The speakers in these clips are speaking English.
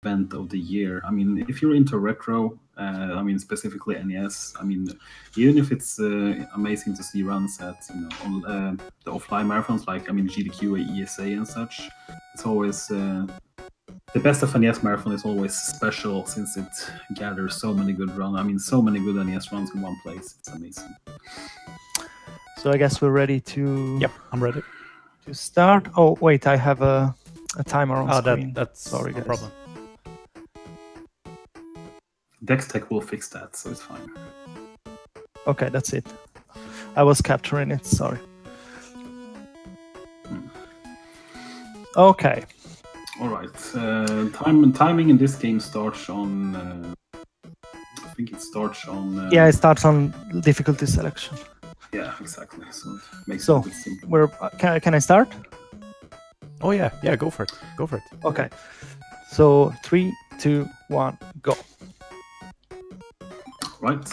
event of the year. I mean, if you're into retro, I mean, specifically NES, I mean, even if it's amazing to see runs at, you know, on the offline marathons, like, I mean, GDQ, ESA and such, it's always, the best of NES marathon is always special since it gathers so many good runs. I mean, so many good NES runs in one place. It's amazing. So I guess we're ready to... Yep, I'm ready. To start. Oh, wait, I have a timer on screen. That's sorry, no guys. problem. Dextech will fix that, so it's fine. Okay, that's it. I was capturing it, sorry. Okay. All right. Timing in this game starts on... I think it starts on... yeah, it starts on difficulty selection. Yeah, exactly. So it makes so it a bit simpler. can I start? Oh yeah, go for it. Go for it. Okay. So 3, 2, 1, go. Right.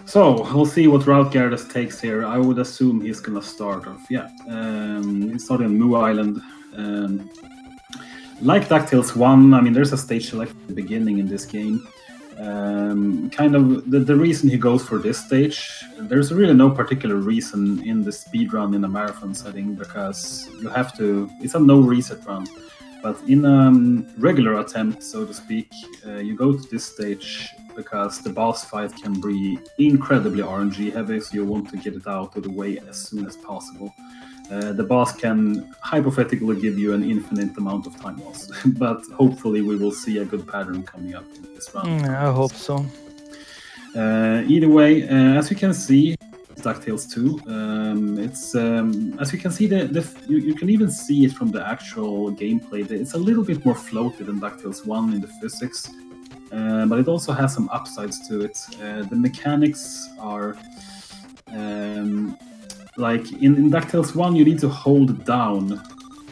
So we'll see what route Gyarados takes here. I would assume he's gonna start off. Yeah. He's starting on Moo Island. Like DuckTales 1, I mean, there's a stage select at the beginning in this game. Kind of the reason he goes for this stage, there's really no particular reason in the speedrun in a marathon setting, because you have to, it's a no reset run. But in a regular attempt, so to speak, you go to this stage because the boss fight can be incredibly RNG heavy, so you want to get it out of the way as soon as possible. The boss can hypothetically give you an infinite amount of time loss, but hopefully we will see a good pattern coming up in this round. I hope so. Either way, as you can see, DuckTales 2, it's as you can see, you can even see it from the actual gameplay. It's a little bit more floaty than DuckTales 1 in the physics, but it also has some upsides to it. The mechanics are... like in DuckTales 1, you need to hold down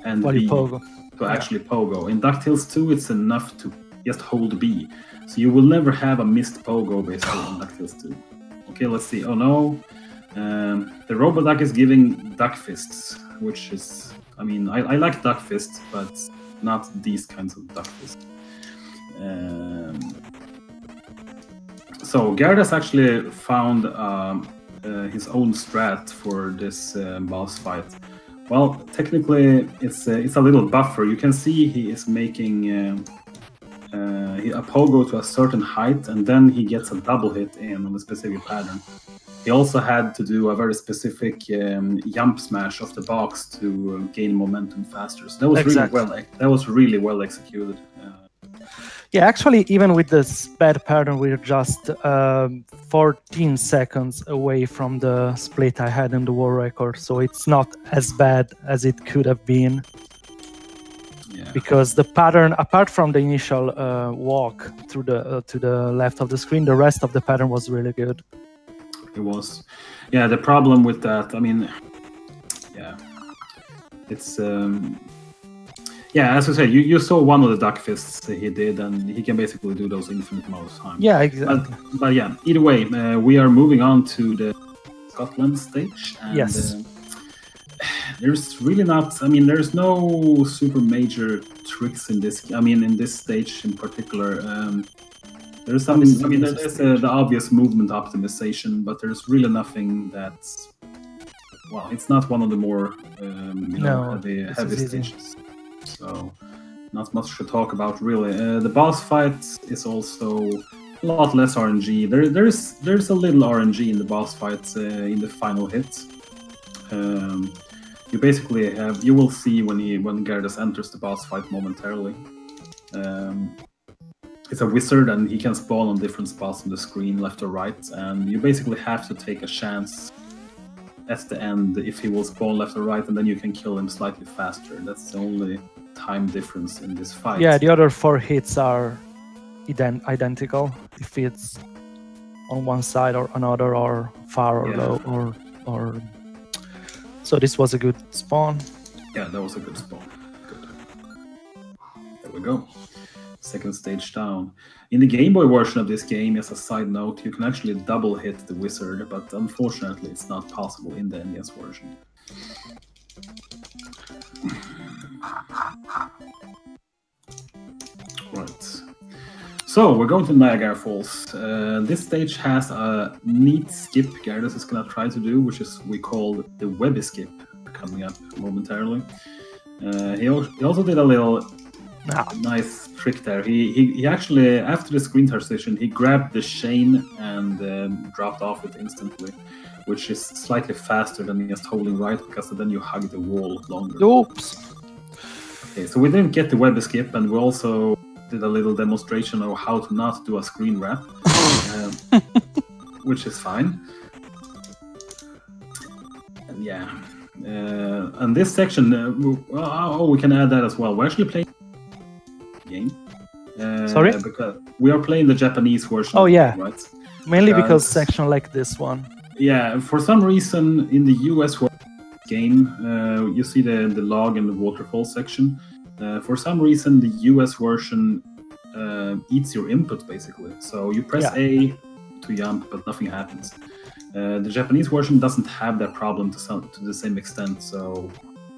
and B pogo. to actually pogo. In DuckTales 2, it's enough to just hold B. So you will never have a missed pogo basically in DuckTales 2. Okay, let's see. Oh no. The Roboduck is giving Duck Fists, which is... I mean, I like Duck Fists, but not these kinds of Duck Fists. So Gyarados actually found... his own strat for this boss fight. Well, technically, it's a little buffer. You can see he is making a pogo to a certain height, and then he gets a double hit in on a specific pattern. He also had to do a very specific jump smash off the box to gain momentum faster. So that was really well executed. Yeah, actually, even with this bad pattern, we're just 14 seconds away from the split I had in the world record, so it's not as bad as it could have been. Yeah. Because the pattern, apart from the initial walk through the to the left of the screen, the rest of the pattern was really good. It was. Yeah, the problem with that, I mean, yeah, it's... yeah, as I said, you saw one of the Duck Fists he did, and he can basically do those infinite amount of time. Yeah, exactly. But yeah, either way, we are moving on to the Scotland stage. And, yes. There's really not... I mean, there's no super major tricks in this... I mean, in this stage in particular. There's some... I mean, there's the obvious movement optimization, but there's really nothing that's... Well, it's not one of the more heavy stages. So, not much to talk about, really. The boss fight is also a lot less RNG. There's a little RNG in the boss fights in the final hit. You basically have... You will see when Gyarados enters the boss fight momentarily. It's a wizard, and he can spawn on different spots on the screen, left or right, and you basically have to take a chance at the end if he will spawn left or right, and then you can kill him slightly faster. That's the only time difference in this fight. Yeah, the other 4 hits are identical if it's on one side or another, or far or low, or so this was a good spawn. Yeah, that was a good spawn. Good. There we go. Second stage down. In the Game Boy version of this game, as a side note, you can actually double hit the wizard, but unfortunately it's not possible in the NES version. So we're going to Niagara Falls. This stage has a neat skip Gyarados is going to try to do, which is we call the Webby skip, coming up momentarily. He also did a little nice trick there. He actually, after the screen transition, he grabbed the chain and dropped off it instantly, which is slightly faster than just holding right, because then you hug the wall longer. Oops. Okay, so we didn't get the Webby skip, and we also did a little demonstration of how to not do a screen wrap, which is fine. And yeah, and this section, we can add that as well. We're actually playing the game. Sorry? Because we are playing the Japanese version. Oh yeah, right? mainly because section like this one. Yeah, for some reason in the US game, you see the log in the waterfall section. For some reason, the US version eats your input, basically. So you press A to jump, but nothing happens. The Japanese version doesn't have that problem to the same extent, so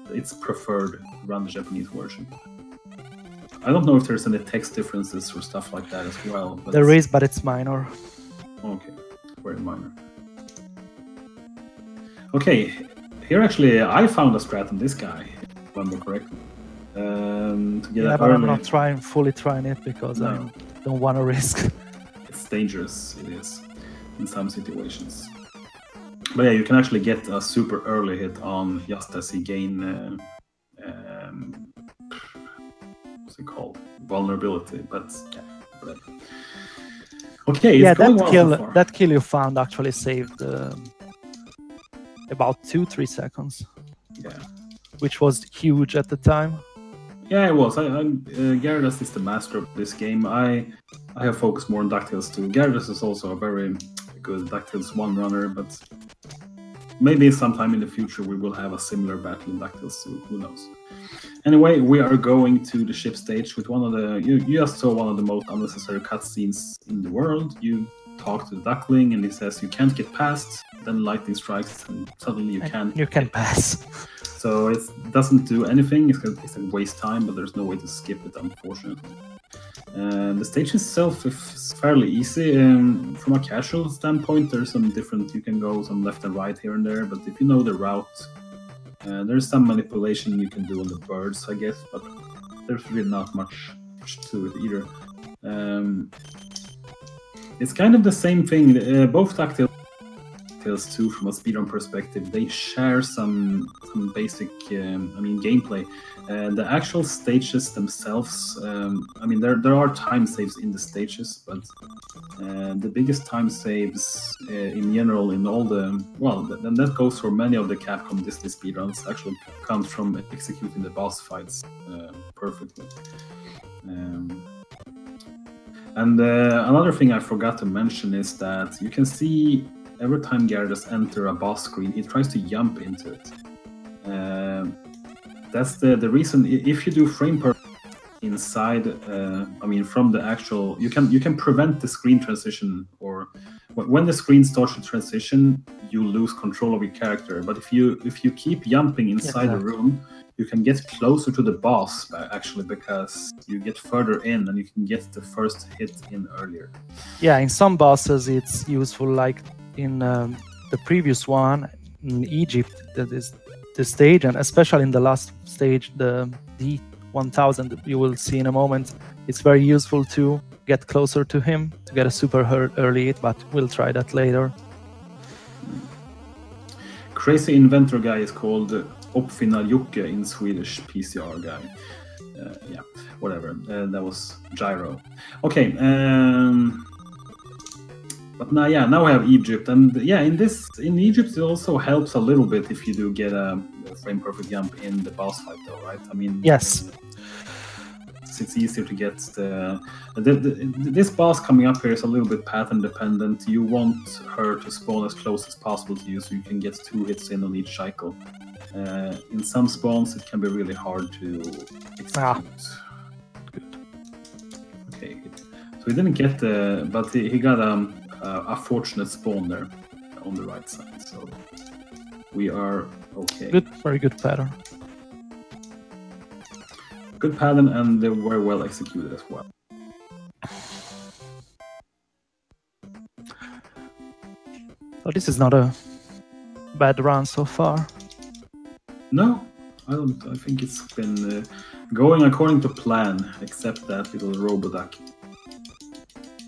it's preferred to run the Japanese version. I don't know if there's any text differences or stuff like that as well. But there is, but it's minor. Okay, very minor. Okay, here actually I found a strat on this guy, if I remember correctly. To get But I'm not fully trying it because I don't want to risk. It's dangerous, it is, in some situations. But yeah, you can actually get a super early hit on just as he gain what's it called? Vulnerability, but whatever. Okay, yeah, it's going well so far. that kill you found actually saved about 2-3 seconds. Yeah, which was huge at the time. Yeah, it was. Gyarados is the master of this game. I have focused more on DuckTales too. Gyarados is also a very good DuckTales 1 runner, but maybe sometime in the future we will have a similar battle in DuckTales 2. Who knows? Anyway, we are going to the ship stage with one of the... You just saw one of the most unnecessary cutscenes in the world. You talk to the duckling and he says you can't get past, then lightning strikes and suddenly you can. You can pass. So it doesn't do anything, it's a waste time, but there's no way to skip it, unfortunately. The stage itself is fairly easy. From a casual standpoint, there's some different, you can go some left and right here and there, but if you know the route, there's some manipulation you can do on the birds, I guess, but there's really not much to it either. It's kind of the same thing, both DuckTales 2 from a speedrun perspective, they share some basic gameplay. The actual stages themselves, there are time saves in the stages, but the biggest time saves in general in all the, and that goes for many of the Capcom Disney speedruns, actually comes from executing the boss fights perfectly. And another thing I forgot to mention is that you can see every time Gyarados enters a boss screen, he tries to jump into it. That's the reason. If you do frame per inside, from the actual, you can prevent the screen transition, or when the screen starts to transition, you lose control of your character. But if you keep jumping inside the room, you can get closer to the boss actually, because you get further in and you can get the first hit in earlier. Yeah, in some bosses it's useful, like in the previous one in Egypt, that is the stage, and especially in the last stage, the D1000 that you will see in a moment. It's very useful to get closer to him to get a super early hit, but we'll try that later. Crazy inventor guy is called Uppfinnar Jocke in Swedish, PCR guy. Yeah, whatever. That was Gyro. Okay. But now we have Egypt, and in Egypt it also helps a little bit if you do get a frame perfect jump in the boss fight, though, right? Yes. It's easier to get this boss coming up here is a little bit pattern dependent. You want her to spawn as close as possible to you, so you can get 2 hits in on each cycle. In some spawns, it can be really hard to execute. Good. Okay, so he didn't get but he got a fortunate spawn there on the right side, so we are okay. Good, very good pattern. Good pattern, and they were well executed as well. So this is not a bad run so far. No, I don't. I think it's been going according to plan, except that little Roboduck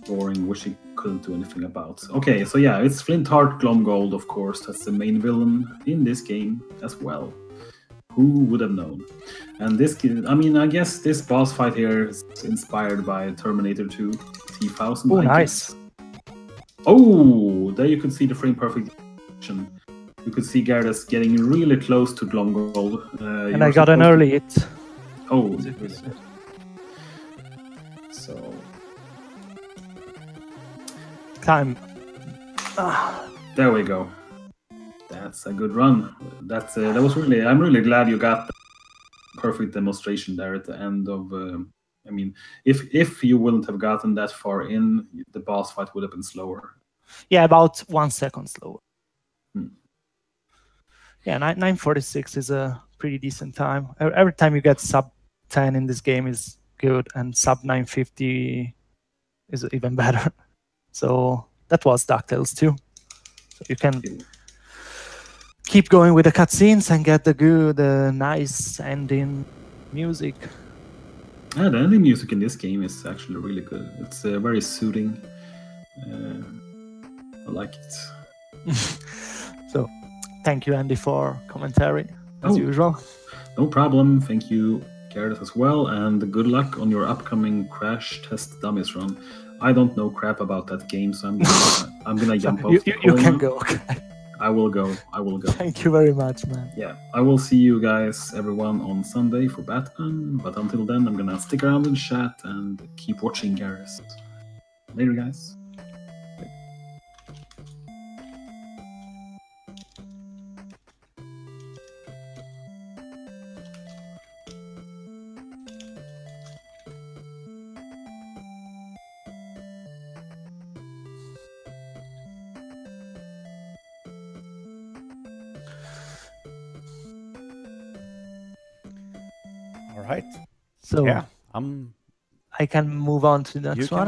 boring, which he couldn't do anything about. Okay, so yeah, it's Flintheart Glomgold, of course. That's the main villain in this game as well. Who would have known? And this, I mean, I guess this boss fight here is inspired by Terminator 2 T-1000. Oh, nice. Oh, there you could see the frame perfect action. You could see Garrus getting really close to Glomgold. And I got an early hit. Oh, really? So... Time. There we go. That's a good run. That was really. I'm really glad you got the perfect demonstration there at the end of. I mean, if you wouldn't have gotten that far in, the boss fight would have been slower. Yeah, about 1 second slower. Hmm. Yeah, 9:46 is a pretty decent time. Every time you get sub 10 in this game is good, and sub 9:50 is even better. So that was DuckTales too. So you can keep going with the cutscenes and get the good, nice ending music. Yeah, the ending music in this game is actually really good. It's very soothing. I like it. So, thank you, Andy, for commentary as usual. No problem. Thank you, Garrett, as well, and good luck on your upcoming Crash Test Dummies run. I don't know crap about that game, so I'm gonna jump off. You can go. Okay. I will go. Thank you very much, man. Yeah, I will see you guys, everyone, on Sunday for Batman. But until then, I'm gonna stick around in chat and keep watching Garrus. Later, guys. All right. So yeah, I can move on to the next one.